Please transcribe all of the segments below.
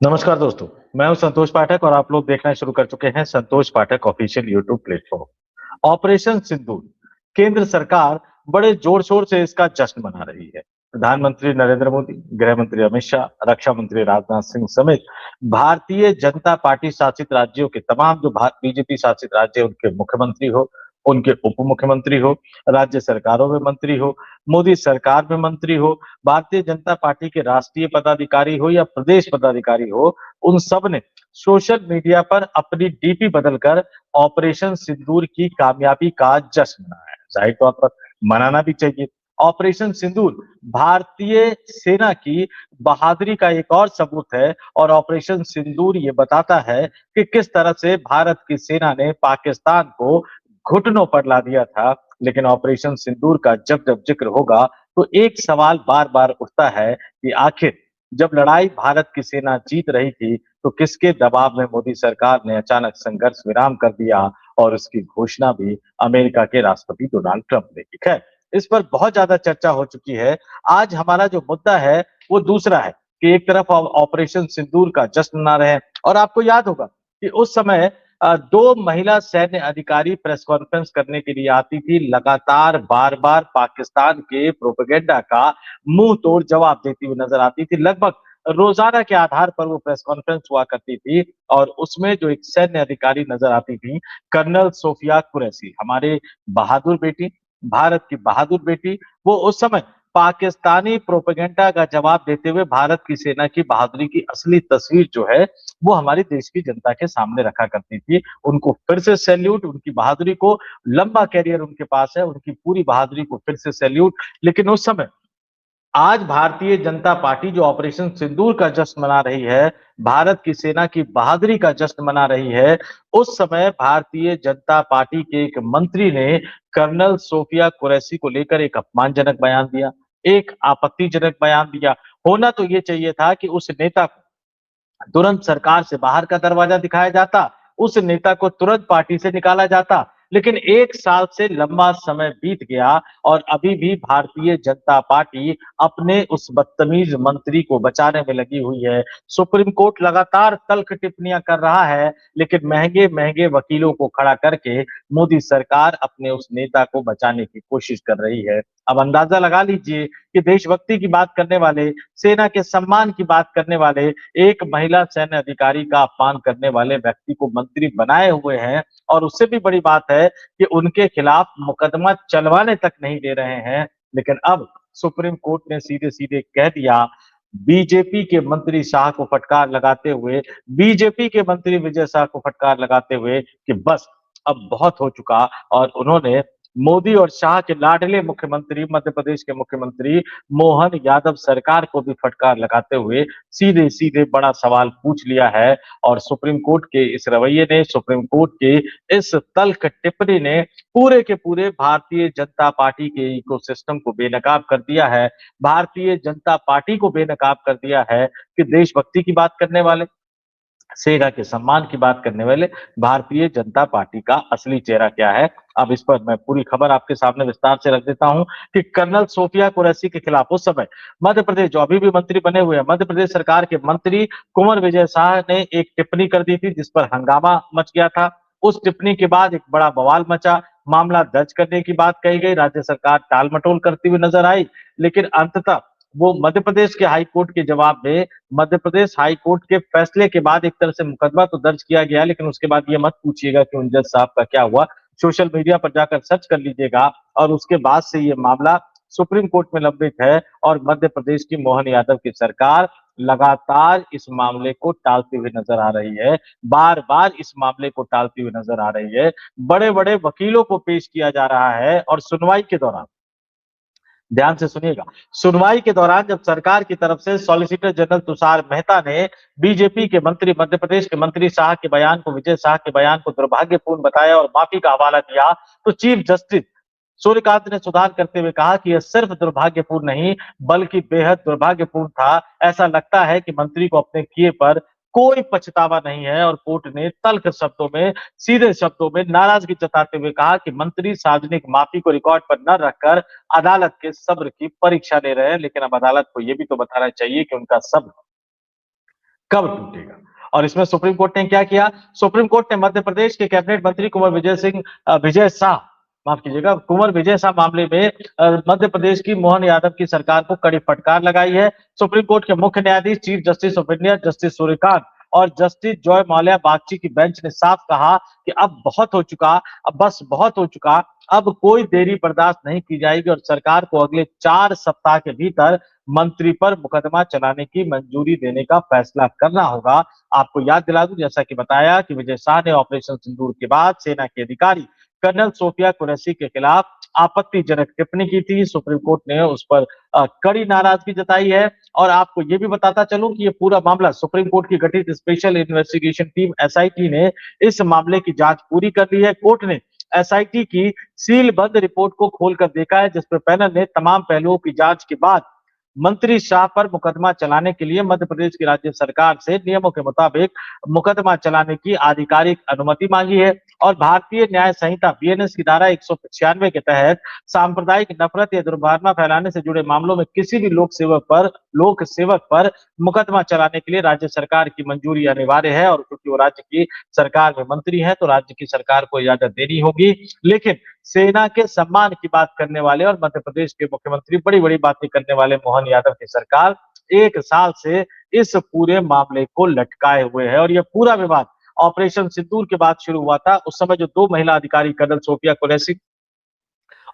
नमस्कार दोस्तों, मैं हूं संतोष पाठक और आप लोग देखना शुरू कर चुके हैं संतोष पाठक ऑफिशियल यूट्यूब प्लेटफॉर्म। ऑपरेशन सिंदूर, केंद्र सरकार बड़े जोर शोर से इसका जश्न मना रही है। प्रधानमंत्री नरेंद्र मोदी, गृह मंत्री अमित शाह, रक्षा मंत्री राजनाथ सिंह समेत भारतीय जनता पार्टी शासित राज्यों के तमाम जो बीजेपी शासित राज्य उनके मुख्यमंत्री हो, उनके उप मुख्यमंत्री हो, राज्य सरकारों में मंत्री हो, मोदी सरकार में मंत्री हो, भारतीय जनता पार्टी के राष्ट्रीय पदाधिकारी हो या प्रदेश पदाधिकारी हो, उन सब ने सोशल मीडिया पर अपनी डीपी बदलकर ऑपरेशन सिंदूर की कामयाबी का जश्न मनाया है। जाहिर तौर पर मनाना भी चाहिए। ऑपरेशन सिंदूर भारतीय सेना की बहादुरी का एक और सबूत है और ऑपरेशन सिंदूर ये बताता है कि किस तरह से भारत की सेना ने पाकिस्तान को घुटनों पर ला दिया था। लेकिन ऑपरेशन सिंदूर का जब जब जिक्र होगा तो एक सवाल बार बार उठता है कि आखिर जब लड़ाई भारत की सेना जीत रही थी तो किसके दबाव में मोदी सरकार ने अचानक संघर्ष विराम कर दिया और उसकी घोषणा भी अमेरिका के राष्ट्रपति डोनाल्ड ट्रंप ने की। खैर, इस पर बहुत ज्यादा चर्चा हो चुकी है। आज हमारा जो मुद्दा है वो दूसरा है कि एक तरफ ऑपरेशन सिंदूर का जश्न मना रहे हैं और आपको याद होगा कि उस समय दो महिला सैन्य अधिकारी प्रेस कॉन्फ्रेंस करने के लिए आती थी, लगातार बार बार पाकिस्तान के प्रोपेगेंडा का मुंह तोड़ जवाब देती हुई नजर आती थी। लगभग रोजाना के आधार पर वो प्रेस कॉन्फ्रेंस हुआ करती थी और उसमें जो एक सैन्य अधिकारी नजर आती थी, कर्नल सोफिया कुरैशी, हमारे बहादुर बेटी, भारत की बहादुर बेटी, वो उस समय पाकिस्तानी प्रोपेगेंडा का जवाब देते हुए भारत की सेना की बहादुरी की असली तस्वीर जो है वो हमारे देश की जनता के सामने रखा करती थी। उनको फिर से सैल्यूट, उनकी बहादुरी को, लंबा कैरियर उनके पास है, उनकी पूरी बहादुरी को फिर से सैल्यूट। लेकिन उस समय आज भारतीय जनता पार्टी जो ऑपरेशन सिंदूर का जश्न मना रही है, भारत की सेना की बहादुरी का जश्न मना रही है, उस समय भारतीय जनता पार्टी के एक मंत्री ने कर्नल सोफिया कुरैशी को लेकर एक अपमानजनक बयान दिया, एक आपत्तिजनक बयान दिया। होना तो ये चाहिए था कि उस नेता को तुरंत सरकार से बाहर का दरवाजा दिखाया जाता, उस नेता को तुरंत पार्टी से निकाला जाता। लेकिन 1 साल से लंबा समय बीत गया और अभी भी भारतीय जनता पार्टी अपने उस बदतमीज मंत्री को बचाने में लगी हुई है। सुप्रीम कोर्ट लगातार तल्ख टिप्पणियां कर रहा है, लेकिन महंगे-महंगे वकीलों को खड़ा करके मोदी सरकार अपने उस नेता को बचाने की कोशिश कर रही है। अब अंदाजा लगा लीजिए कि देशभक्ति की बात करने वाले, सेना के सम्मान की बात करने वाले, एक महिला सैन्य अधिकारी का अपमान करने वाले व्यक्ति को मंत्री बनाए हुए हैं और उससे भी बड़ी बात है कि उनके खिलाफ मुकदमा चलवाने तक नहीं दे रहे हैं। लेकिन अब सुप्रीम कोर्ट ने सीधे-सीधे कह दिया, बीजेपी के मंत्री शाह को फटकार लगाते हुए, बीजेपी के मंत्री विजय शाह को फटकार लगाते हुए कि बस अब बहुत हो चुका और उन्होंने मोदी और शाह के लाडले मुख्यमंत्री, मध्य प्रदेश के मुख्यमंत्री मोहन यादव सरकार को भी फटकार लगाते हुए सीधे-सीधे बड़ा सवाल पूछ लिया है और सुप्रीम कोर्ट के इस रवैये ने, सुप्रीम कोर्ट के इस तल्ख टिप्पणी ने पूरे के पूरे भारतीय जनता पार्टी के इकोसिस्टम को बेनकाब कर दिया है। भारतीय जनता पार्टी को बेनकाब कर दिया है कि देशभक्ति की बात करने वाले, सेना के सम्मान की बात करने वाले भारतीय जनता पार्टी का असली चेहरा क्या है। अब इस पर मैं पूरी खबर आपके सामने विस्तार से रख देता हूं कि कर्नल सोफिया कुरैशी के खिलाफ उस समय मध्य प्रदेश, जो अभी भी मंत्री बने हुए हैं, मध्य प्रदेश सरकार के मंत्री कुंवर विजय शाह ने एक टिप्पणी कर दी थी जिस पर हंगामा मच गया था। उस टिप्पणी के बाद एक बड़ा बवाल मचा, मामला दर्ज करने की बात कही गई, राज्य सरकार टाल-मटोल करती हुई नजर आई। लेकिन अंततः वो मध्य प्रदेश के हाई कोर्ट के जवाब में, मध्य प्रदेश हाई कोर्ट के फैसले के बाद एक तरह से मुकदमा तो दर्ज किया गया, लेकिन उसके बाद ये मत पूछिएगा कि उन जज साहब का क्या हुआ। सोशल मीडिया पर जाकर सर्च कर लीजिएगा और उसके बाद से ये मामला सुप्रीम कोर्ट में लंबित है और मध्य प्रदेश की मोहन यादव की सरकार लगातार इस मामले को टालती हुई नजर आ रही है, बार-बार इस मामले को टालती हुई नजर आ रही है। बड़े-बड़े वकीलों को पेश किया जा रहा है और सुनवाई के दौरान, ध्यान से सुनिएगा, सुनवाई के दौरान जब सरकार की तरफ से सॉलिसिटर जनरल तुषार मेहता ने बीजेपी के मंत्री, मध्य प्रदेश के मंत्री शाह के बयान को, विजय शाह के बयान को दुर्भाग्यपूर्ण बताया और माफी का हवाला दिया, तो चीफ जस्टिस सूर्यकांत ने सुधार करते हुए कहा कि यह सिर्फ दुर्भाग्यपूर्ण नहीं बल्कि बेहद दुर्भाग्यपूर्ण था। ऐसा लगता है कि मंत्री को अपने किए पर कोई पछतावा नहीं है और कोर्ट ने तल्ख शब्दों में, सीधे शब्दों में नाराजगी जताते हुए कहा कि मंत्री सार्वजनिक माफी को रिकॉर्ड पर न रखकर अदालत के सब्र की परीक्षा ले रहे हैं। लेकिन अब अदालत को यह भी तो बताना चाहिए कि उनका सब्र कब टूटेगा? और इसमें सुप्रीम कोर्ट ने क्या किया? सुप्रीम कोर्ट ने मध्य प्रदेश के कैबिनेट मंत्री विजय शाह, माफ कीजिएगा, कुंवर विजय शाह मामले में मध्य प्रदेश की मोहन यादव की सरकार को कड़ी फटकार लगाई है। सुप्रीम कोर्ट के मुख्य न्यायाधीश chief justice of India justice Suryakant और जस्टिस जॉय माल्या बागची की बेंच ने साफ कहा कि अब बहुत हो चुका, अब बस बहुत हो चुका, अब कोई देरी बर्दाश्त नहीं की जाएगी और सरकार को अगले 4 सप्ताह के भीतर मंत्री पर मुकदमा चलाने की मंजूरी देने का फैसला करना होगा। आपको याद दिला दूं, जैसा कि बताया कि विजय शाह ने ऑपरेशन सिंदूर के बाद सेना के अधिकारी कर्नल सोफिया कुरैशी के खिलाफ आपत्तिजनक टिप्पणी की थी। सुप्रीम कोर्ट ने उस पर कड़ी नाराजगी जताई है। और आपको ये भी बताता चलूं कि ये पूरा मामला सुप्रीम कोर्ट की गठित स्पेशल इन्वेस्टिगेशन टीम एसआईटी ने इस मामले की जांच पूरी कर ली है। कोर्ट ने एसआईटी की सीलबंद रिपोर्ट को खोलकर देखा है, जिसमें पैनल ने तमाम पहलुओं की जांच के बाद मंत्री शाह पर मुकदमा चलाने के लिए मध्य प्रदेश की राज्य सरकार से नियमों के मुताबिक मुकदमा चलाने की आधिकारिक अनुमति मांगी है। और भारतीय न्याय संहिता बीएनएस की धारा 195 के तहत सांप्रदायिक नफरत या दुर्भावना फैलाने से जुड़े मामलों में किसी भी लोक सेवक पर मुकदमा चलाने के लिए राज्य सरकार की मंजूरी अनिवार्य है। और क्योंकि वो राज्य की सरकार में मंत्री है तो राज्य की सरकार को इजाजत देनी होगी। लेकिन सेना के सम्मान की बात करने वाले और मध्य प्रदेश के मुख्यमंत्री बड़ी बड़ी बातें करने वाले मोहन यादव की सरकार 1 साल से इस पूरे मामले को लटकाए हुए है। और यह पूरा विवाद ऑपरेशन सिंदूर के बाद शुरू हुआ था। उस समय जो 2 महिला अधिकारी कर्नल सोफिया कुरैशी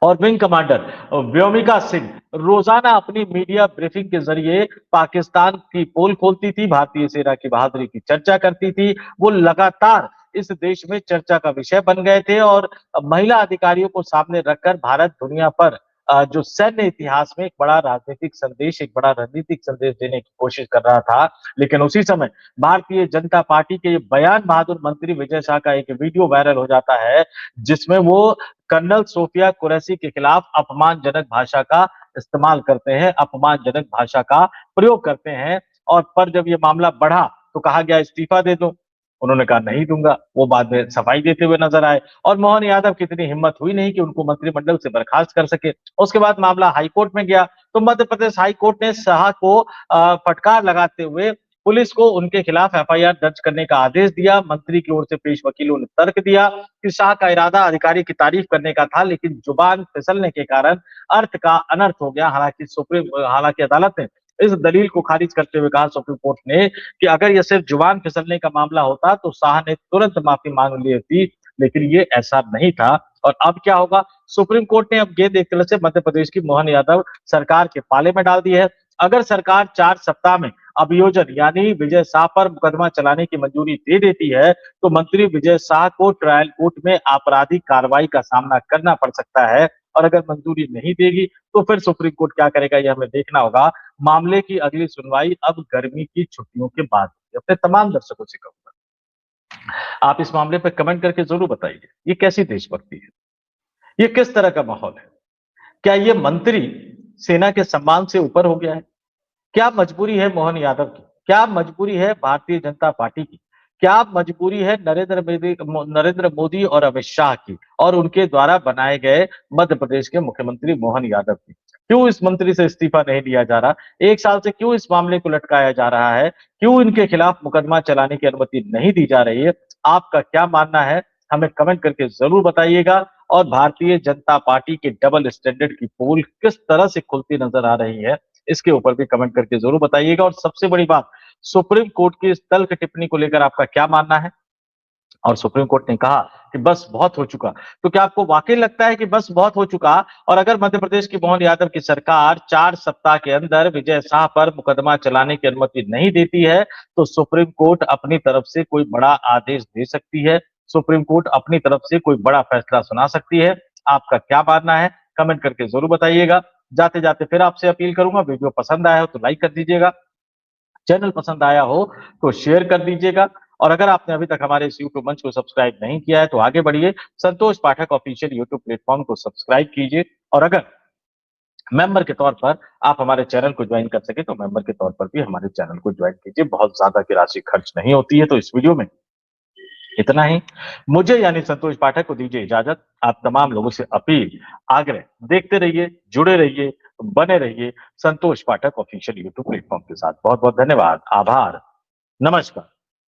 और विंग कमांडर व्योमिका सिंह रोजाना अपनी मीडिया ब्रीफिंग के जरिए पाकिस्तान की पोल खोलती थी, भारतीय सेना की बहादुरी की चर्चा करती थी। वो लगातार इस देश में चर्चा का विषय बन गए थे और महिला अधिकारियों को सामने रखकर भारत दुनिया पर जो सैन्य इतिहास में एक बड़ा राजनीतिक संदेश, एक बड़ा रणनीतिक संदेश देने की कोशिश कर रहा था। लेकिन उसी समय भारतीय जनता पार्टी के बयान बहादुर मंत्री विजय शाह का एक वीडियो वायरल हो जाता है, जिसमें वो कर्नल सोफिया कुरैशी के खिलाफ अपमानजनक भाषा का इस्तेमाल करते हैं, अपमानजनक भाषा का प्रयोग करते हैं। और पर जब ये मामला बढ़ा तो कहा गया इस्तीफा दे दो, उन्होंने कहा नहीं दूंगा। वो बाद में सफाई देते हुए नजर आए और मोहन यादव की इतनी हिम्मत हुई नहीं कि उनको मंत्रिमंडल से बर्खास्त कर सके। उसके बाद मामला हाईकोर्ट में गया तो मध्य प्रदेश हाईकोर्ट ने शाह को फटकार लगाते हुए पुलिस को उनके खिलाफ एफआईआर दर्ज करने का आदेश दिया। मंत्री की ओर से पेश वकीलों ने तर्क दिया कि शाह का इरादा अधिकारी की तारीफ करने का था, लेकिन जुबान फिसलने के कारण अर्थ का अनर्थ हो गया। हालांकि अदालत ने इस दलील को खारिज करते हुए कहा, सुप्रीम कोर्ट ने, कि अगर यह सिर्फ जुबान फिसलने का मामला होता तो शाह ने तुरंत माफी मांग ली थी, लेकिन ये ऐसा नहीं था। और अब क्या होगा? सुप्रीम कोर्ट ने अब गेंद एक तरह से मध्य प्रदेश की मोहन यादव सरकार के पाले में डाल दी है। अगर सरकार 4 सप्ताह में अभियोजन यानी विजय शाह पर मुकदमा चलाने की मंजूरी दे देती है तो मंत्री विजय शाह को ट्रायल कोर्ट में आपराधिक कार्रवाई का सामना करना पड़ सकता है। और अगर मंजूरी नहीं देगी तो फिर सुप्रीम कोर्ट क्या करेगा, यह हमें देखना होगा। मामले की अगली सुनवाई अब गर्मी की छुट्टियों के बाद होगी। अपने तमाम दर्शकों से कहूंगा, आप इस मामले पर कमेंट करके जरूर बताइए, ये कैसी देशभक्ति है, ये किस तरह का माहौल है? क्या ये मंत्री सेना के सम्मान से ऊपर हो गया है? क्या मजबूरी है मोहन यादव की? क्या मजबूरी है भारतीय जनता पार्टी की? क्या मजबूरी है नरेंद्र मोदी और अमित शाह की और उनके द्वारा बनाए गए मध्य प्रदेश के मुख्यमंत्री मोहन यादव की? क्यों इस मंत्री से इस्तीफा नहीं दिया जा रहा? 1 साल से क्यों इस मामले को लटकाया जा रहा है? क्यों इनके खिलाफ मुकदमा चलाने की अनुमति नहीं दी जा रही है? आपका क्या मानना है? हमें कमेंट करके जरूर बताइएगा। और भारतीय जनता पार्टी के डबल स्टैंडर्ड की पोल किस तरह से खुलती नजर आ रही है, इसके ऊपर भी कमेंट करके जरूर बताइएगा। और सबसे बड़ी बात, सुप्रीम कोर्ट की इस तल्ख टिप्पणी को लेकर आपका क्या मानना है? और सुप्रीम कोर्ट ने कहा कि बस बहुत हो चुका, तो क्या आपको वाकई लगता है कि बस बहुत हो चुका? और अगर मध्य प्रदेश की मोहन यादव की सरकार 4 सप्ताह के अंदर विजय शाह पर मुकदमा चलाने की अनुमति नहीं देती है तो सुप्रीम कोर्ट अपनी तरफ से कोई बड़ा आदेश दे सकती है, सुप्रीम कोर्ट अपनी तरफ से कोई बड़ा फैसला सुना सकती है। आपका क्या मानना है? कमेंट करके जरूर बताइएगा। जाते जाते फिर आपसे अपील करूंगा, वीडियो पसंद आया हो तो लाइक कर दीजिएगा, चैनल पसंद आया हो तो शेयर कर दीजिएगा। और अगर आपने अभी तक हमारे इस यूट्यूब मंच को सब्सक्राइब नहीं किया है तो आगे बढ़िए, संतोष पाठक ऑफिशियल यूट्यूब प्लेटफॉर्म को सब्सक्राइब कीजिए। और अगर मेंबर के तौर पर आप हमारे चैनल को ज्वाइन कर सके तो मेंबर के तौर पर भी हमारे चैनल को ज्वाइन कीजिए। बहुत ज्यादा की राशि खर्च नहीं होती है। तो इस वीडियो में इतना ही। मुझे यानी संतोष पाठक को दीजिए इजाजत। आप तमाम लोगों से अपील, आग्रह, देखते रहिए, जुड़े रहिए, बने रहिए संतोष पाठक ऑफिशियल यूट्यूब प्लेटफॉर्म के साथ। बहुत बहुत धन्यवाद, आभार। नमस्कार।